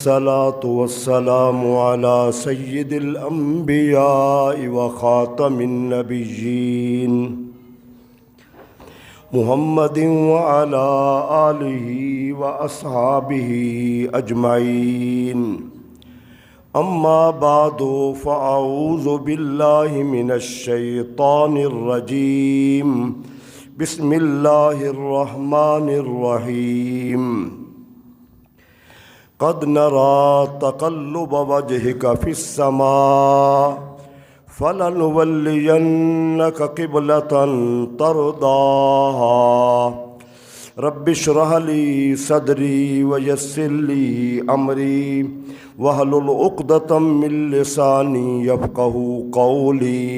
الصلاة والسلام على سيد الأنبياء وخاتم النبيين محمد وعلى آله وأصحابه أجمعين. أما بعد فأعوذ بالله من الشيطان الرجيم. بسم الله الرحمن الرحيم. قد نرى تقلب وجهك في السماء فلنولينك قبلة ترضاها رب اشرح لي صدري ويسر لي أمري واحلل عقدة من لساني يفقهوا قولي.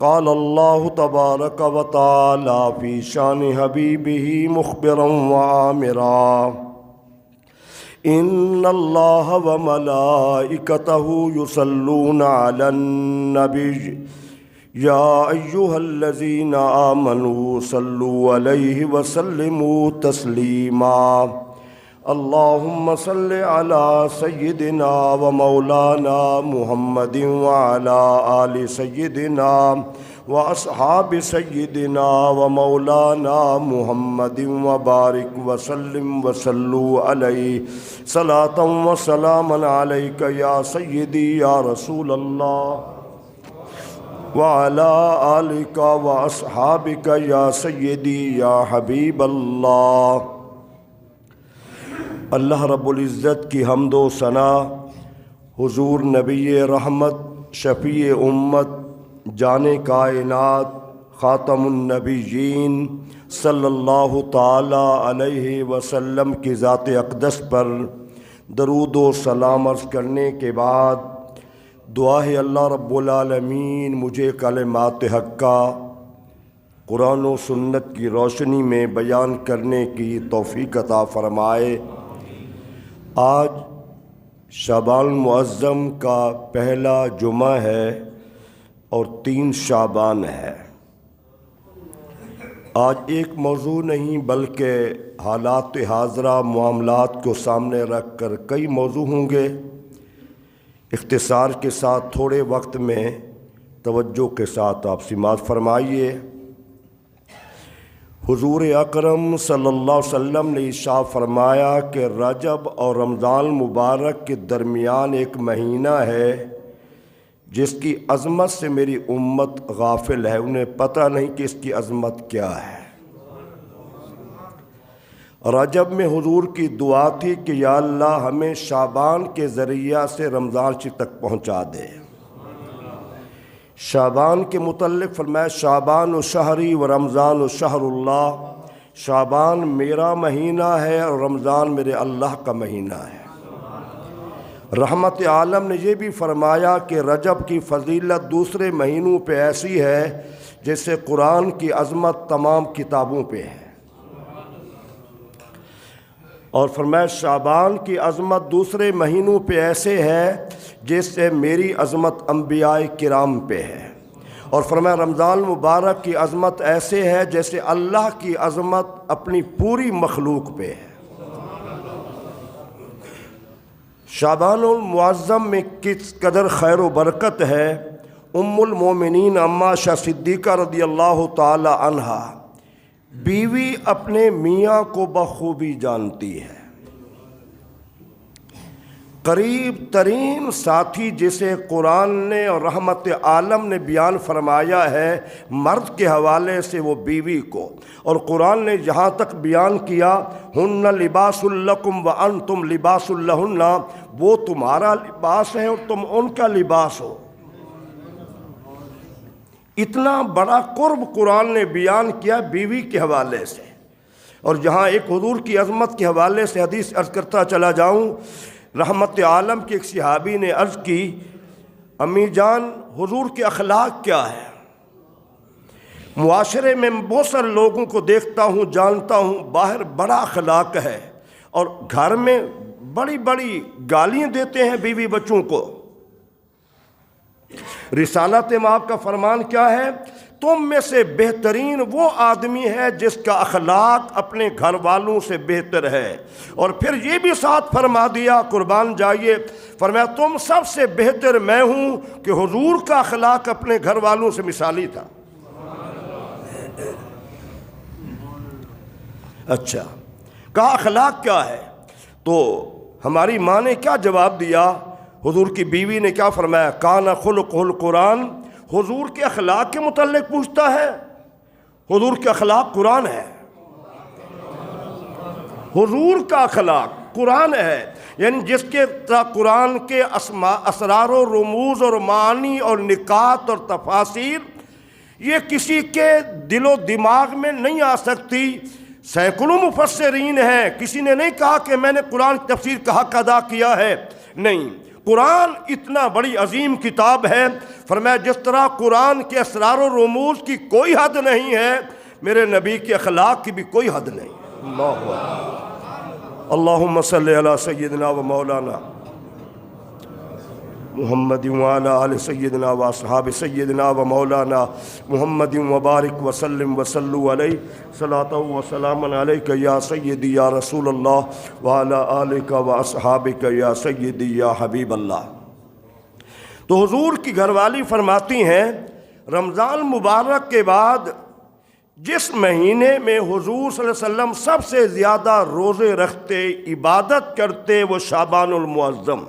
قال الله تبارك وتعالى في شان حبيبه مخبرا وآمرا: إن الله وملائكته يصلون على النبي يا أيها الذين آمنوا صلوا عليه وسلموا تسليما. اللهم صل على سيدنا ومولانا محمد وعلى آل سيدنا وأصحاب سيدنا ومولانا محمد وبارك وسلم وصلوا عليه صلاة وسلاما عليك يا سيدي يا رسول الله وعلى آلك وأصحابك يا سيدي يا حبيب الله. اللہ رب العزت کی حمد و ثنا حضور نبی رحمت شفیع امت جان کائنات خاتم النبیین صلی اللہ تعالی علیہ وسلم کی ذات اقدس پر درود و سلام عرض کرنے کے بعد دعا ہے اللہ رب العالمین مجھے کلمات حق کا قرآن و سنت کی روشنی میں بیان کرنے کی توفیق عطا فرمائے. آج شعبان المعظم کا پہلا جمعہ ہے اور 3 شعبان ہے. آج ایک موضوع نہیں بلکہ حالات حاضرہ معاملات کو سامنے رکھ کر کئی موضوع ہوں گے. اختصار کے ساتھ تھوڑے وقت میں توجہ کے ساتھ آپ سماعت فرمائیے. حضور اکرم صلی اللہ علیہ وسلم نے ارشاد فرمایا کہ رجب اور رمضان مبارک کے درمیان ایک مہینہ ہے جس کی عظمت سے میری امت غافل ہے. انہیں پتہ نہیں کہ اس کی عظمت کیا ہے. رجب میں حضور کی دعا تھی کہ یا اللہ ہمیں شعبان کے ذریعہ سے رمضان تک پہنچا دے. شعبان کے متعلق فرمایا شعبان و شہری و رمضان و شہر اللہ. شعبان میرا مہینہ ہے اور رمضان میرے اللہ کا مہینہ ہے. رحمت عالم نے یہ بھی فرمایا کہ رجب کی فضیلت دوسرے مہینوں پہ ایسی ہے جیسے قرآن کی عظمت تمام کتابوں پہ ہے. اور فرمایا شعبان کی عظمت دوسرے مہینوں پہ ایسے ہے جیسے میری عظمت انبیاء کرام پہ ہے. اور فرمایا رمضان مبارک کی عظمت ایسے ہے جیسے اللہ کی عظمت اپنی پوری مخلوق پہ ہے. شعبان المعظم میں کس قدر خیر و برکت ہے. ام المومنین اماں عائشہ صدیقہ رضی اللہ تعالی عنہا بیوی اپنے میاں کو بخوبی جانتی ہے. قریب ترین ساتھی جسے قرآن نے اور رحمت عالم نے بیان فرمایا ہے مرد کے حوالے سے وہ بیوی کو. اور قرآن نے جہاں تک بیان کیا ہن لباس لکم وانتم لباس لہن، وہ تمہارا لباس ہے اور تم ان کا لباس ہو. اتنا بڑا قرب قرآن نے بیان کیا بیوی کے حوالے سے. اور جہاں ایک حضور کی عظمت کے حوالے سے حدیث عرض کرتا چلا جاؤں، رحمت عالم کے ایک صحابی نے عرض کی امی جان حضور کے اخلاق کیا ہے؟ معاشرے میں بہت سارے لوگوں کو دیکھتا ہوں جانتا ہوں باہر بڑا اخلاق ہے اور گھر میں بڑی بڑی گالیاں دیتے ہیں بیوی بچوں کو. رسالت مآب کا فرمان کیا ہے؟ تم میں سے بہترین وہ آدمی ہے جس کا اخلاق اپنے گھر والوں سے بہتر ہے. اور پھر یہ بھی ساتھ فرما دیا، قربان جائیے، فرمایا تم سب سے بہتر میں ہوں کہ حضور کا اخلاق اپنے گھر والوں سے مثالی تھا. اچھا، کہا اخلاق کیا ہے؟ تو ہماری ماں نے کیا جواب دیا؟ حضور کی بیوی نے کیا فرمایا؟ کان خلقہ القرآن. حضور کے اخلاق کے متعلق پوچھتا ہے. حضور کے اخلاق قرآن ہے. حضور کا اخلاق قرآن ہے. یعنی جس کے قرآن کے اسرار و رموز اور معانی اور نکات اور تفاسیر یہ کسی کے دل و دماغ میں نہیں آ سکتی. سینکڑوں مفسرین ہیں، کسی نے نہیں کہا کہ میں نے قرآن کی تفسیر کا حق ادا کیا ہے. نہیں، قرآن اتنا بڑی عظیم کتاب ہے. فرمایا جس طرح قرآن کے اسرار و رموز کی کوئی حد نہیں ہے، میرے نبی کے اخلاق کی بھی کوئی حد نہیں. اللہ اکبر. اللہم صلی علی سیدنا و مولانا محمد وعلی آل سیدنا و اصحاب سیدنا و مولانا محمد وبارک وسلم وصلوا علیہ صلاۃ و سلام علیک یا سیدی یا رسول اللہ وعلی آلک و اصحابک یا سیدی یا حبیب اللہ. تو حضور کی گھر والی فرماتی ہیں رمضان مبارک کے بعد جس مہینے میں حضور صلی اللہ علیہ وسلم سب سے زیادہ روزے رکھتے، عبادت کرتے، وہ شعبان المعظم.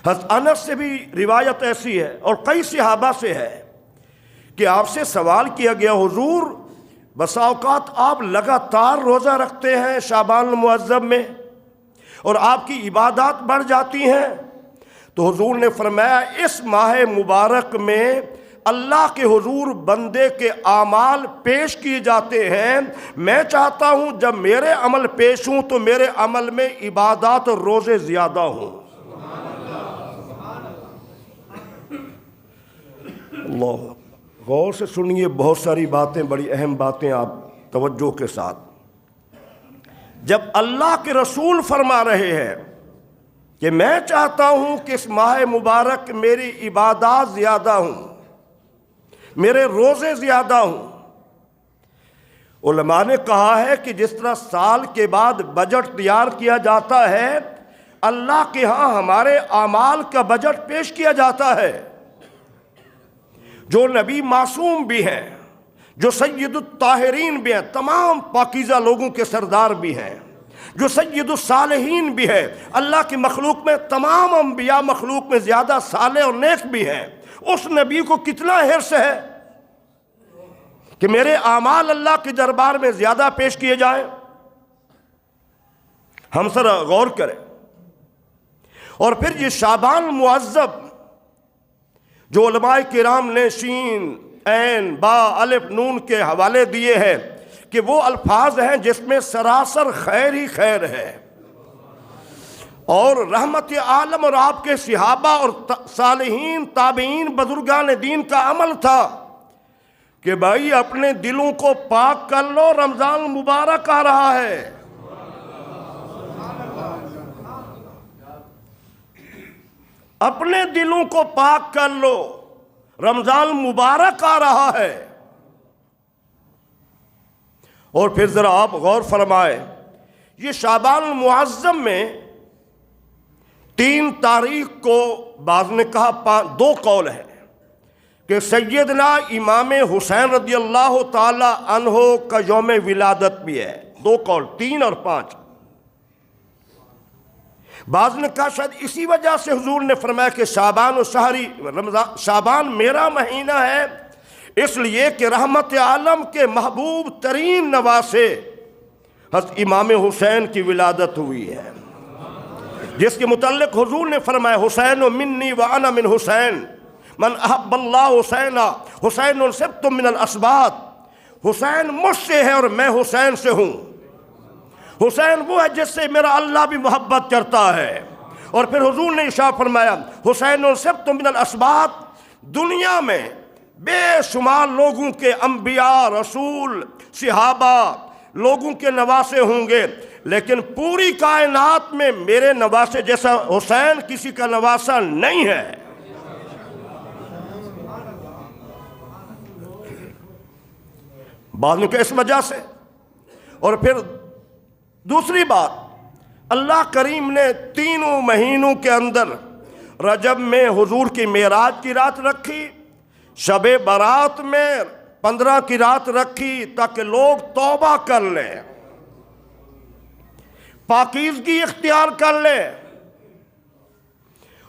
حضرت انس سے بھی روایت ایسی ہے اور کئی صحابہ سے ہے کہ آپ سے سوال کیا گیا، حضور بسا اوقات آپ لگاتار روزہ رکھتے ہیں شعبان المعظم میں اور آپ کی عبادات بڑھ جاتی ہیں. تو حضور نے فرمایا اس ماہ مبارک میں اللہ کے حضور بندے کے اعمال پیش کیے جاتے ہیں. میں چاہتا ہوں جب میرے عمل پیش ہوں تو میرے عمل میں عبادات اور روزے زیادہ ہوں. اللہ غور سے سنیے، بہت ساری باتیں، بڑی اہم باتیں، آپ توجہ کے ساتھ. جب اللہ کے رسول فرما رہے ہیں کہ میں چاہتا ہوں کہ اس ماہ مبارک میری عبادات زیادہ ہوں، میرے روزے زیادہ ہوں. علماء نے کہا ہے کہ جس طرح سال کے بعد بجٹ تیار کیا جاتا ہے، اللہ کے ہاں ہمارے اعمال کا بجٹ پیش کیا جاتا ہے. جو نبی معصوم بھی ہیں، جو سید الطاہرین بھی ہیں، تمام پاکیزہ لوگوں کے سردار بھی ہیں، جو سید الصالحین بھی ہے، اللہ کی مخلوق میں تمام انبیاء مخلوق میں زیادہ صالح اور نیک بھی ہیں. اس نبی کو کتنا حرص ہے کہ میرے اعمال اللہ کے دربار میں زیادہ پیش کیے جائیں. ہم ذرا غور کریں. اور پھر یہ شعبان معظم جو علماء کرام نے شین، عین، با، الف، نون کے حوالے دیے ہیں کہ وہ الفاظ ہیں جس میں سراسر خیر ہی خیر ہے، اور رحمت عالم اور آپ کے صحابہ اور صالحین، تابعین، بزرگان دین کا عمل تھا کہ بھائی اپنے دلوں کو پاک کر لو، رمضان مبارک آ رہا ہے. اپنے دلوں کو پاک کر لو، رمضان مبارک آ رہا ہے. اور پھر ذرا آپ غور فرمائے، یہ شعبان المعظم میں 3 تاریخ کو بعض نے کہا 2 قول ہیں کہ سیدنا امام حسین رضی اللہ تعالی عنہ کا یوم ولادت بھی ہے. 2 قول، 3 اور 5. بعض نے کہا شاید اسی وجہ سے حضور نے فرمایا کہ شعبان و شہری، رمضان، شعبان میرا مہینہ ہے، اس لیے کہ رحمت عالم کے محبوب ترین نواسے حضرت امام حسین کی ولادت ہوئی ہے، جس کے متعلق حضور نے فرمایا حسین منی وانا من حسین، من احب اللہ حسین، حسین سبت من الاسباط. حسین مجھ سے ہے اور میں حسین سے ہوں. حسین وہ ہے جس سے میرا اللہ بھی محبت کرتا ہے. اور پھر حضور نے ارشاد فرمایا حسین سبت من الاسباط. دنیا میں بے شمار لوگوں کے انبیاء، رسول، صحابہ، لوگوں کے نواسے ہوں گے، لیکن پوری کائنات میں میرے نواسے جیسا حسین کسی کا نواسہ نہیں ہے. بعض نے کہا اس وجہ سے۔ اور پھر دوسری بات، اللہ کریم نے تینوں مہینوں کے اندر رجب میں حضور کی معراج کی رات رکھی، شب برات میں 15 کی رات رکھی تاکہ لوگ توبہ کر لیں، پاکیزگی اختیار کر لیں،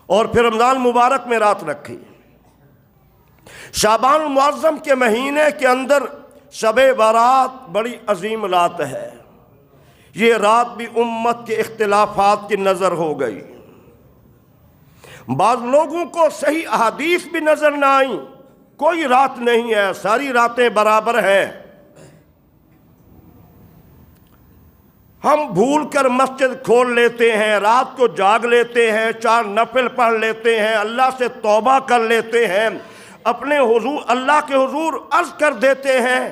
اور پھر رمضان مبارک میں رات رکھی۔ شعبان المعظم کے مہینے کے اندر شب برات بڑی عظیم رات ہے، یہ رات بھی امت کے اختلافات کی نظر ہو گئی، بعض لوگوں کو صحیح احادیث بھی نظر نہ آئیں، کوئی رات نہیں ہے، ساری راتیں برابر ہیں۔ ہم بھول کر مسجد کھول لیتے ہیں، رات کو جاگ لیتے ہیں، 4 نفل پڑھ لیتے ہیں، اللہ سے توبہ کر لیتے ہیں، اپنے حضور اللہ کے حضور عرض کر دیتے ہیں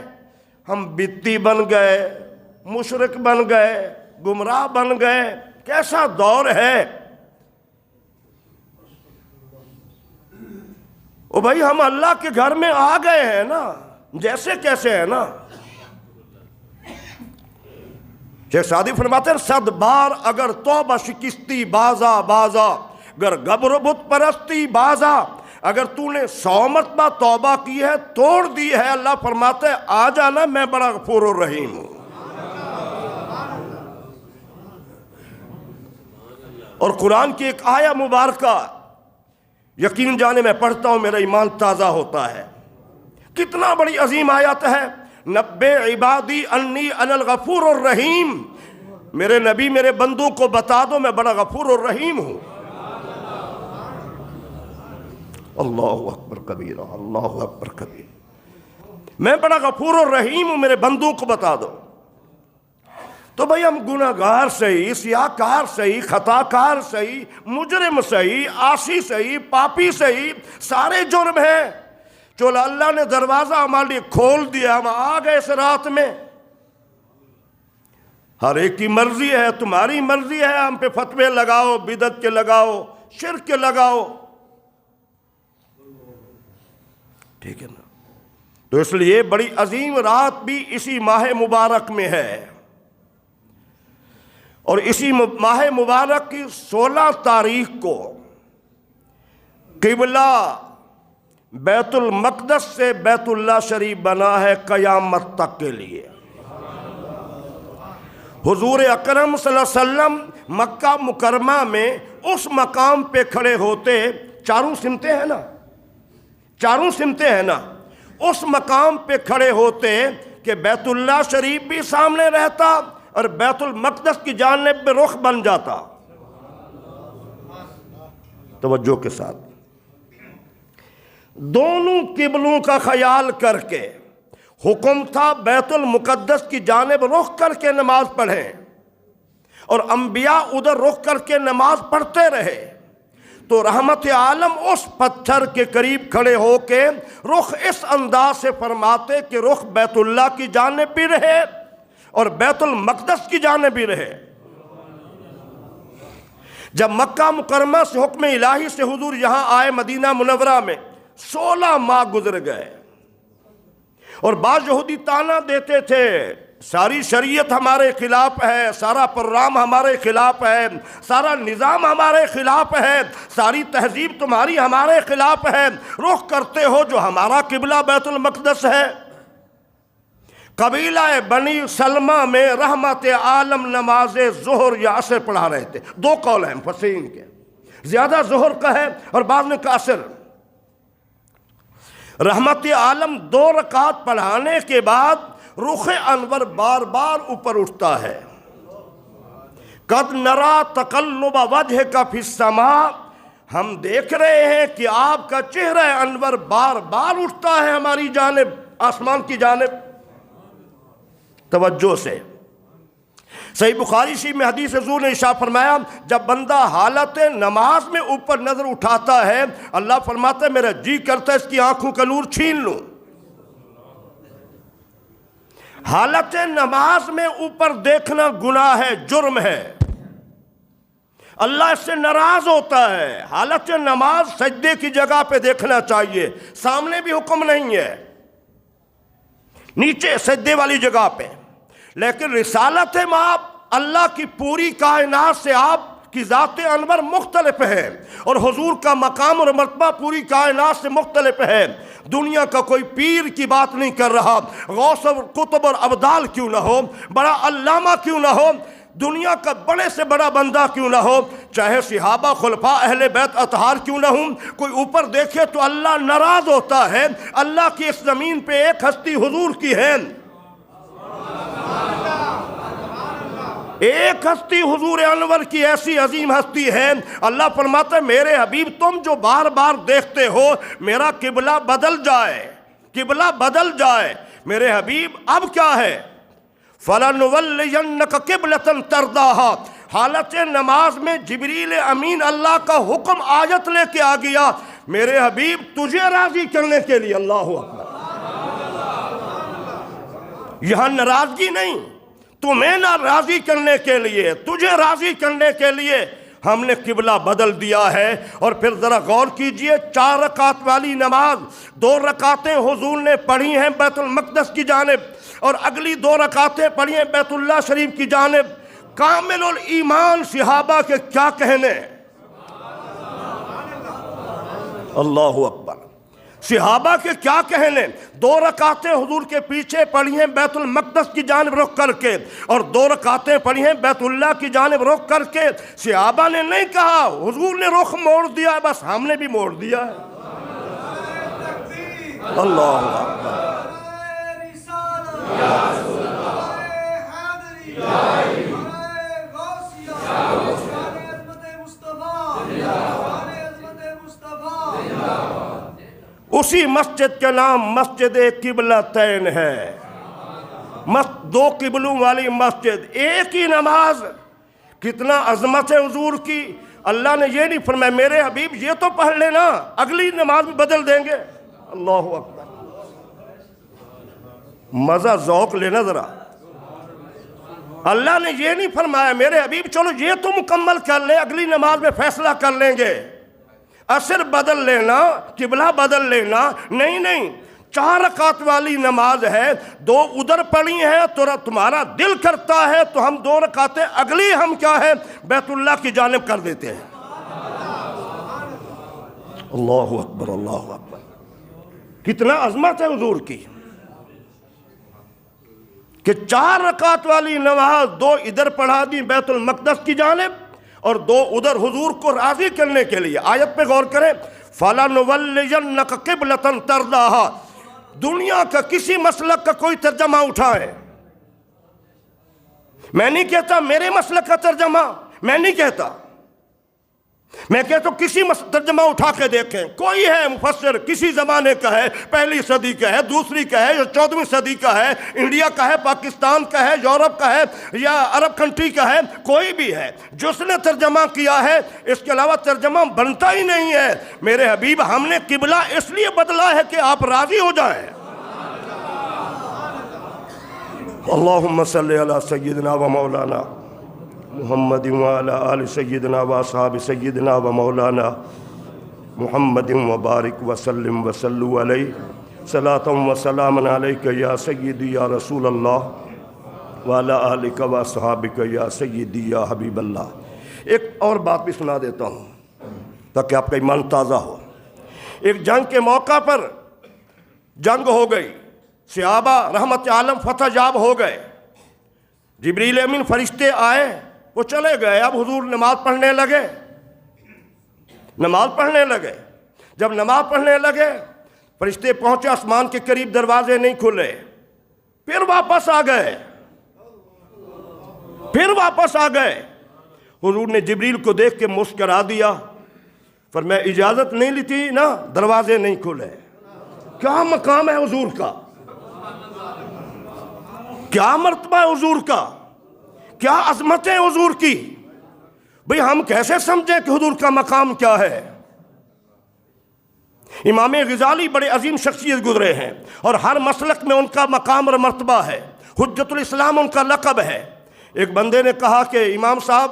ہم بدعتی بن گئے، مشرک بن گئے، گمراہ بن گئے۔ کیسا دور ہے! او بھائی ہم اللہ کے گھر میں آ گئے ہیں نا، جیسے کیسے ہیں نا۔ شیخ سعدی فرماتے ہیں 100 بار اگر توبہ شکستی بازا بازا، اگر گبر بت پرستی بازا، اگر تو نے 100 مرتبہ توبہ کی ہے، توڑ دی ہے، اللہ فرماتے ہیں آ جانا، میں بڑا غفور الرحیم ہوں۔ اور قرآن کی ایک آیہ مبارکہ یقین جانے میں پڑھتا ہوں میرا ایمان تازہ ہوتا ہے، کتنا بڑی عظیم آیت ہے۔ نبئ عبادی انی انا الغفور الرحیم، میرے نبی میرے بندوں کو بتا دو میں بڑا غفور الرحیم ہوں۔ اللہ اکبر کبیرہ، اللہ اکبر کبیرہ، میں بڑا غفور الرحیم ہوں، میرے بندوں کو بتا دو۔ تو بھئی ہم گناہگار صحیح، سیاہکار صحیح، خطاکار صحیح، مجرم صحیح، عاصی صحیح، پاپی صحیح، سارے جرم ہیں۔ چلو اللہ نے دروازہ ہمارے لیے کھول دیا، ہم آ گئے اس رات میں۔ ہر ایک کی مرضی ہے، تمہاری مرضی ہے، ہم پہ فتوے لگاؤ، بدعت کے لگاؤ، شرک کے لگاؤ، ٹھیک ہے نا۔ تو اس لیے بڑی عظیم رات بھی اسی ماہ مبارک میں ہے، اور اسی ماہ مبارک کی 16 تاریخ کو قبلہ بیت المقدس سے بیت اللہ شریف بنا ہے قیامت تک کے لیے۔ حضور اکرم صلی اللہ علیہ وسلم مکہ مکرمہ میں اس مقام پہ کھڑے ہوتے، چاروں سمتیں ہیں نا، چاروں سمتیں ہیں نا، اس مقام پہ کھڑے ہوتے کہ بیت اللہ شریف بھی سامنے رہتا اور بیت المقدس کی جانب میں رخ بن جاتا۔ توجہ کے ساتھ، دونوں قبلوں کا خیال کر کے حکم تھا بیت المقدس کی جانب رخ کر کے نماز پڑھیں، اور انبیاء ادھر رخ کر کے نماز پڑھتے رہے۔ تو رحمت عالم اس پتھر کے قریب کھڑے ہو کے رخ اس انداز سے فرماتے کہ رخ بیت اللہ کی جانب بھی رہے اور بیت المقدس کی جانب بھی رہے۔ جب مکہ مکرمہ سے حکم الہی سے حضور یہاں آئے مدینہ منورہ میں، 16 ماہ گزر گئے، اور بعض یہودی طعنہ دیتے تھے ساری شریعت ہمارے خلاف ہے، سارا پروگرام ہمارے خلاف ہے، سارا نظام ہمارے خلاف ہے، ساری تہذیب تمہاری ہمارے خلاف ہے، رخ کرتے ہو جو ہمارا قبلہ بیت المقدس ہے۔ قبیلہ بنی سلمہ میں رحمت عالم نماز ظہر یا عصر پڑھا رہے تھے، 2 قول ہیں مفسرین کے، زیادہ ظہر کا ہے اور بعض نے کہا عصر۔ رحمت عالم 2 رکعت پڑھانے کے بعد رخ انور بار بار اوپر اٹھتا ہے۔ قد نرا تقلب وجہک فی السماء، ہم دیکھ رہے ہیں کہ آپ کا چہرہ انور بار بار اٹھتا ہے ہماری جانب، آسمان کی جانب۔ توجہ سے، صحیح بخاری شریف میں حدیث حضور نے ارشاد فرمایا جب بندہ حالت نماز میں اوپر نظر اٹھاتا ہے، اللہ فرماتا ہے میرا جی کرتا ہے اس کی آنکھوں کا نور چھین لوں۔ حالت نماز میں اوپر دیکھنا گناہ ہے، جرم ہے، اللہ اس سے ناراض ہوتا ہے۔ حالت نماز سجدے کی جگہ پہ دیکھنا چاہیے، سامنے بھی حکم نہیں ہے، نیچے سجدے والی جگہ پہ، لیکن رسالت مآب اللہ کی پوری کائنات سے آپ کی ذات انور مختلف ہے، اور حضور کا مقام اور مرتبہ پوری کائنات سے مختلف ہے۔ دنیا کا کوئی پیر کی بات نہیں کر رہا، غوث اور قطب اور ابدال کیوں نہ ہو، بڑا علامہ کیوں نہ ہو، دنیا کا بڑے سے بڑا بندہ کیوں نہ ہو، چاہے صحابہ، خلفاء، اہل بیت، اطہار کیوں نہ ہوں، کوئی اوپر دیکھے تو اللہ ناراض ہوتا ہے۔ اللہ کی اس زمین پہ ایک ہستی حضور کی ہے، ایک ہستی حضور انور کی ایسی عظیم ہستی ہے۔ اللہ فرماتا ہے میرے حبیب تم جو بار بار دیکھتے ہو میرا قبلہ بدل جائے، قبلہ بدل جائے، میرے حبیب اب کیا ہے؟ فَلَنُوَلِّيَنَّكَ قِبْلَةً تَرْضَاهَا، حالت نماز میں جبریل امین اللہ کا حکم آیت لے کے آ گیا، میرے حبیب تجھے راضی کرنے کے لیے۔ اللہ اکبر، یہاں ناراضگی نہیں، تمہیں نہ راضی کرنے کے لیے، تجھے راضی کرنے کے لیے ہم نے قبلہ بدل دیا ہے۔ اور پھر ذرا غور کیجئے، 4 رکعت والی نماز 2 رکعتیں حضور نے پڑھی ہیں بیت المقدس کی جانب، اور اگلی 2 رکعتیں پڑھی ہیں بیت اللہ شریف کی جانب۔ کامل الایمان صحابہ کے کیا کہنے، اللہ اکبر، صحابہ کے کیا کہنے، 2 رکعتیں حضور کے پیچھے پڑھی ہیں بیت المقدس کی جانب رخ کر کے، اور 2 رکعتیں پڑھی ہیں بیت اللہ کی جانب رخ کر کے۔ صحابہ نے نہیں کہا حضور نے رخ موڑ دیا بس ہم نے بھی موڑ دیا ہے۔ اللہ اکبر، اسی مسجد کا نام مسجد قبلتین ہے، 2 قبلوں والی مسجد، ایک ہی نماز، کتنا عظمت ہے حضور کی۔ اللہ نے یہ نہیں فرمایا میرے حبیب یہ تو پڑھ لینا اگلی نماز میں بدل دیں گے۔ اللہ اکبر، مزہ ذوق لینا ذرا، اللہ نے یہ نہیں فرمایا میرے حبیب چلو یہ تو مکمل کر لیں اگلی نماز میں فیصلہ کر لیں گے، عصر بدل لینا، قبلہ بدل لینا، نہیں نہیں، 4 رکعت والی نماز ہے، 2 ادھر پڑھی ہیں تو تمہارا دل کرتا ہے تو ہم 2 رکعتیں اگلی ہم کیا ہے بیت اللہ کی جانب کر دیتے ہیں۔ اللہ اکبر، اللہ اکبر، کتنا عظمت ہے حضور کی کہ 4 رکعت والی نماز 2 ادھر پڑھا دی بیت المقدس کی جانب اور 2 ادھر حضور کو راضی کرنے کے لیے۔ آیت پہ غور کریں، فَلَنُوَلِّيَنَّكَ قِبْلَةً تَرْضَاهَا، دنیا کا کسی مسلک کا کوئی ترجمہ اٹھائے، میں نہیں کہتا میرے مسلک کا ترجمہ، میں نہیں کہتا، میں کہتا ہوں کسی ترجمہ اٹھا کے دیکھیں، کوئی ہے مفسر کسی زمانے کا ہے، 1 صدی کا ہے، 2 کا ہے، یا 14ویں صدی کا ہے، انڈیا کا ہے، پاکستان کا ہے، یورپ کا ہے، یا عرب کنٹری کا ہے، کوئی بھی ہے جس نے ترجمہ کیا ہے، اس کے علاوہ ترجمہ بنتا ہی نہیں ہے۔ میرے حبیب ہم نے قبلہ اس لیے بدلا ہے کہ آپ راضی ہو جائیں۔ اللہم صلی علی سیدنا و مولانا محمد وعلی آل سیدنا و اصحاب سیدنا و مولانا محمد وبارک وسلم وصلو علیہ صلاۃ و سلام علیک یا سیدی یا رسول اللہ وعلی آلک و اصحابک یا سیدی یا حبیب اللہ۔ ایک اور بات بھی سنا دیتا ہوں تاکہ آپ کا ایمان تازہ ہو۔ ایک جنگ کے موقع پر جنگ ہو گئی، صحابہ رحمت عالم فتح یاب ہو گئے، جبریل امین فرشتے آئے، وہ چلے گئے، اب حضور نماز پڑھنے لگے، نماز پڑھنے لگے۔ جب نماز پڑھنے لگے فرشتے پہنچے آسمان کے قریب، دروازے نہیں کھلے، پھر واپس آ گئے، پھر واپس آ گئے۔ حضور نے جبریل کو دیکھ کے مسکرا دیا، فرمایا اجازت نہیں لی تھی نا، دروازے نہیں کھلے۔ کیا مقام ہے حضور کا، کیا مرتبہ ہے حضور کا، کیا عظمت ہے حضور کی۔ بھئی ہم کیسے سمجھیں کہ حضور کا مقام کیا ہے۔ امام غزالی بڑے عظیم شخصیت گزرے ہیں اور ہر مسلک میں ان کا مقام اور مرتبہ ہے، حجت الاسلام ان کا لقب ہے۔ ایک بندے نے کہا کہ امام صاحب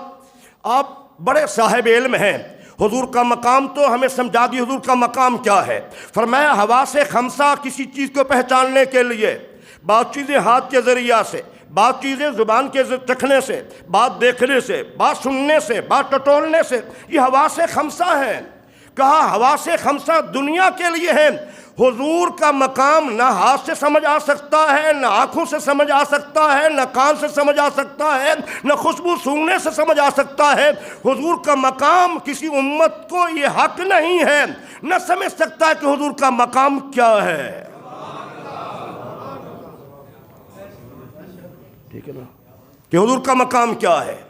آپ بڑے صاحب علم ہیں، حضور کا مقام تو ہمیں سمجھا دی، حضور کا مقام کیا ہے۔ فرمایا حواس خمسہ کسی چیز کو پہچاننے کے لیے بعض چیزیں ہاتھ کے ذریعہ سے، بعض چیزیں زبان کے چکھنے سے، بات دیکھنے سے، بات سننے سے، بات ٹٹولنے سے، یہ حواس خمسہ ہیں۔ کہا حواس خمسہ دنیا کے لیے ہیں۔ حضور کا مقام نہ ہاتھ سے سمجھ آ سکتا ہے، نہ آنکھوں سے سمجھ آ سکتا ہے، نہ کان سے سمجھ آ سکتا ہے، نہ خوشبو سونگنے سے سمجھ آ سکتا ہے۔ حضور کا مقام کسی امت کو یہ حق نہیں ہے، نہ سمجھ سکتا ہے کہ حضور کا مقام کیا ہے۔ ٹھیک ہے نا، کہ حضور کا مقام کیا ہے۔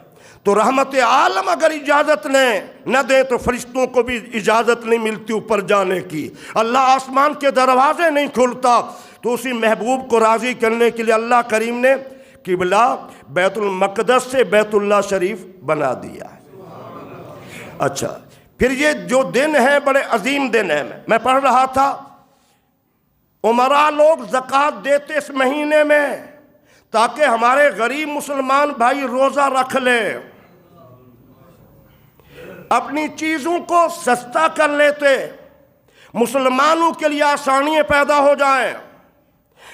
تو رحمت عالم اگر اجازت نہ دے تو فرشتوں کو بھی اجازت نہیں ملتی اوپر جانے کی۔ اللہ آسمان کے دروازے نہیں کھولتا، تو اسی محبوب کو راضی کرنے کے لیے اللہ کریم نے قبلہ بیت المقدس سے بیت اللہ شریف بنا دیا ہے۔ اچھا، پھر یہ جو دن ہے بڑے عظیم دن ہے۔ میں پڑھ رہا تھا عمرہ لوگ زکوٰۃ دیتے اس مہینے میں تاکہ ہمارے غریب مسلمان بھائی روزہ رکھ لیں، اپنی چیزوں کو سستا کر لیتے، مسلمانوں کے لیے آسانیاں پیدا ہو جائیں۔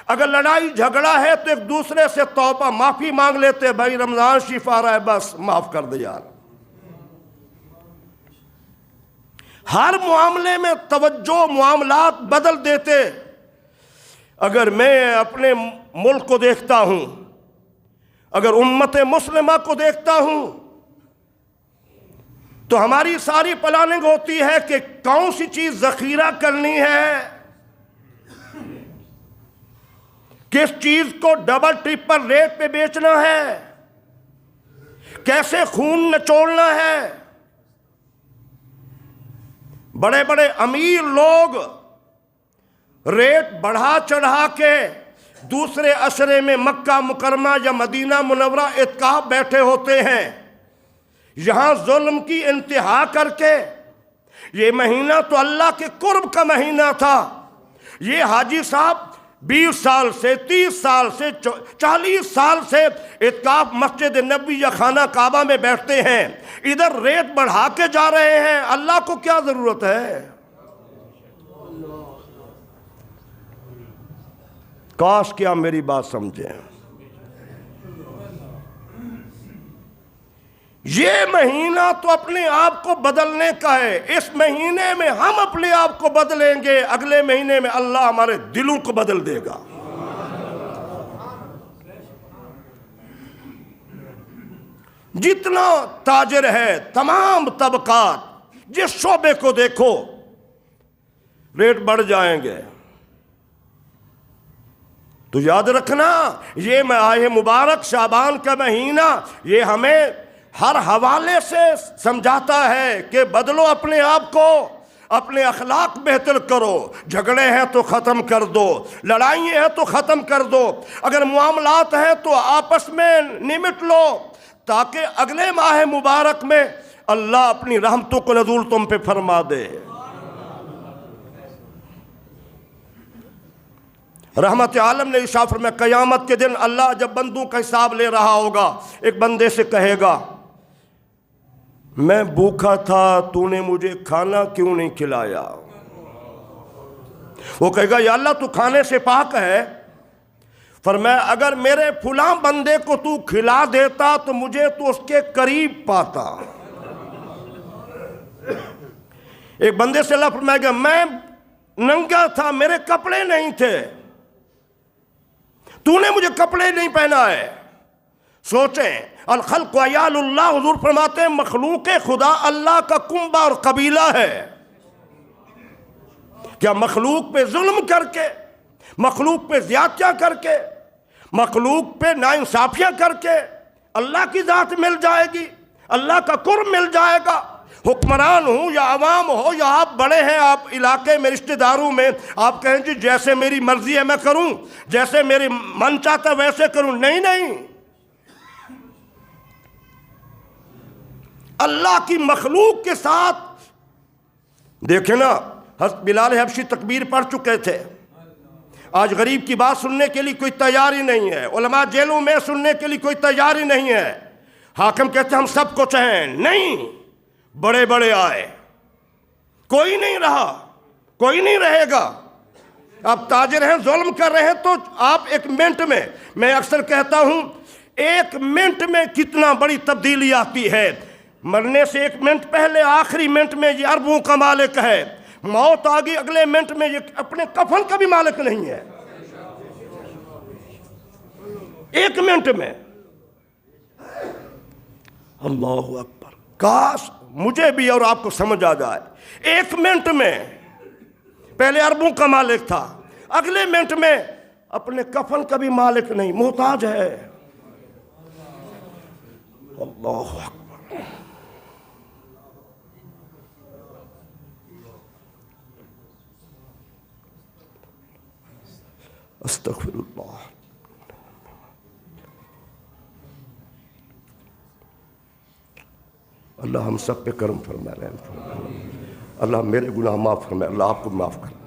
اگر لڑائی جھگڑا ہے تو ایک دوسرے سے توبہ معافی مانگ لیتے، بھائی رمضان شریف آ رہا ہے بس معاف کر دے یار۔ ہر معاملے میں توجہ، معاملات بدل دیتے۔ اگر میں اپنے ملک کو دیکھتا ہوں، اگر امت مسلمہ کو دیکھتا ہوں، تو ہماری ساری پلاننگ ہوتی ہے کہ کون سی چیز ذخیرہ کرنی ہے، کس چیز کو ڈبل ٹرپل ریٹ پہ بیچنا ہے، کیسے خون نچوڑنا ہے۔ بڑے بڑے امیر لوگ ریٹ بڑھا چڑھا کے دوسرے عشرے میں مکہ مکرمہ یا مدینہ منورہ اعتکاف بیٹھے ہوتے ہیں، یہاں ظلم کی انتہا کر کے۔ یہ مہینہ تو اللہ کے قرب کا مہینہ تھا۔ یہ حاجی صاحب 20 سال سے، 30 سال سے، 40 سال سے اعتکاف مسجد نبوی یا خانہ کعبہ میں بیٹھتے ہیں، ادھر ریٹ بڑھا کے جا رہے ہیں۔ اللہ کو کیا ضرورت ہے؟ کاش کیا میری بات سمجھیں۔ یہ مہینہ تو اپنے آپ کو بدلنے کا ہے۔ اس مہینے میں ہم اپنے آپ کو بدلیں گے، اگلے مہینے میں اللہ ہمارے دلوں کو بدل دے گا۔ جتنا تاجر ہے، تمام طبقات، جس شعبے کو دیکھو ریٹ بڑھ جائیں گے۔ تو یاد رکھنا، یہ ماہ مبارک شعبان کا مہینہ یہ ہمیں ہر حوالے سے سمجھاتا ہے کہ بدلو اپنے آپ کو، اپنے اخلاق بہتر کرو۔ جھگڑے ہیں تو ختم کر دو، لڑائیاں ہیں تو ختم کر دو، اگر معاملات ہیں تو آپس میں نمٹ لو، تاکہ اگلے ماہ مبارک میں اللہ اپنی رحمتوں کو نزول تم پہ فرما دے۔ رحمت عالم نے ارشاد فرمایا قیامت کے دن اللہ جب بندوں کا حساب لے رہا ہوگا، ایک بندے سے کہے گا میں بھوکا تھا، تو نے مجھے کھانا کیوں نہیں کھلایا؟ وہ کہے گا یا اللہ تو کھانے سے پاک ہے۔ فرمایا اگر میرے فلاں بندے کو تو کھلا دیتا تو مجھے تو اس کے قریب پاتا۔ ایک بندے سے اللہ فرمائے گا میں ننگا تھا، میرے کپڑے نہیں تھے، تو نے مجھے کپڑے نہیں پہنا ہے۔ سوچیں، الخلق عیال اللہ، حضور فرماتے ہیں مخلوق خدا اللہ کا کنبہ اور قبیلہ ہے۔ کیا مخلوق پہ ظلم کر کے، مخلوق پہ زیادتیاں کر کے، مخلوق پہ ناانصافیاں کر کے اللہ کی ذات مل جائے گی، اللہ کا قرب مل جائے گا؟ حکمران ہوں یا عوام ہو یا آپ بڑے ہیں، آپ علاقے میں رشتہ داروں میں آپ کہیں جی جیسے میری مرضی ہے میں کروں، جیسے میری من چاہتا ویسے کروں، نہیں نہیں، اللہ کی مخلوق کے ساتھ دیکھیں نا، حضرت بلال حبشی تکبیر پڑھ چکے تھے، آج غریب کی بات سننے کے لیے کوئی تیاری نہیں ہے، علماء جیلوں میں سننے کے لیے کوئی تیاری نہیں ہے، حاکم کہتے ہم سب کو چاہیں، نہیں، بڑے بڑے آئے، کوئی نہیں رہا، کوئی نہیں رہے گا۔ آپ تاجر ہیں، ظلم کر رہے ہیں، تو آپ ایک منٹ میں اکثر کہتا ہوں ایک منٹ میں کتنا بڑی تبدیلی آتی ہے۔ مرنے سے ایک منٹ پہلے آخری منٹ میں یہ اربوں کا مالک ہے، موت آ گئی اگلے منٹ میں یہ اپنے کفن کا بھی مالک نہیں ہے، ایک منٹ میں۔ اللہ اکبر، کاش مجھے بھی اور آپ کو سمجھ آ جائے، ایک منٹ میں پہلے اربوں کا مالک تھا، اگلے منٹ میں اپنے کفن کا بھی مالک نہیں، محتاج ہے۔ اللہ اکبر۔ استغفر اللہ۔ اللہ ہم سب پہ کرم فرمائے، رحم فرمائے۔ اللہ میرے گناہ معاف فرمائے، اللہ آپ کو معاف کر۔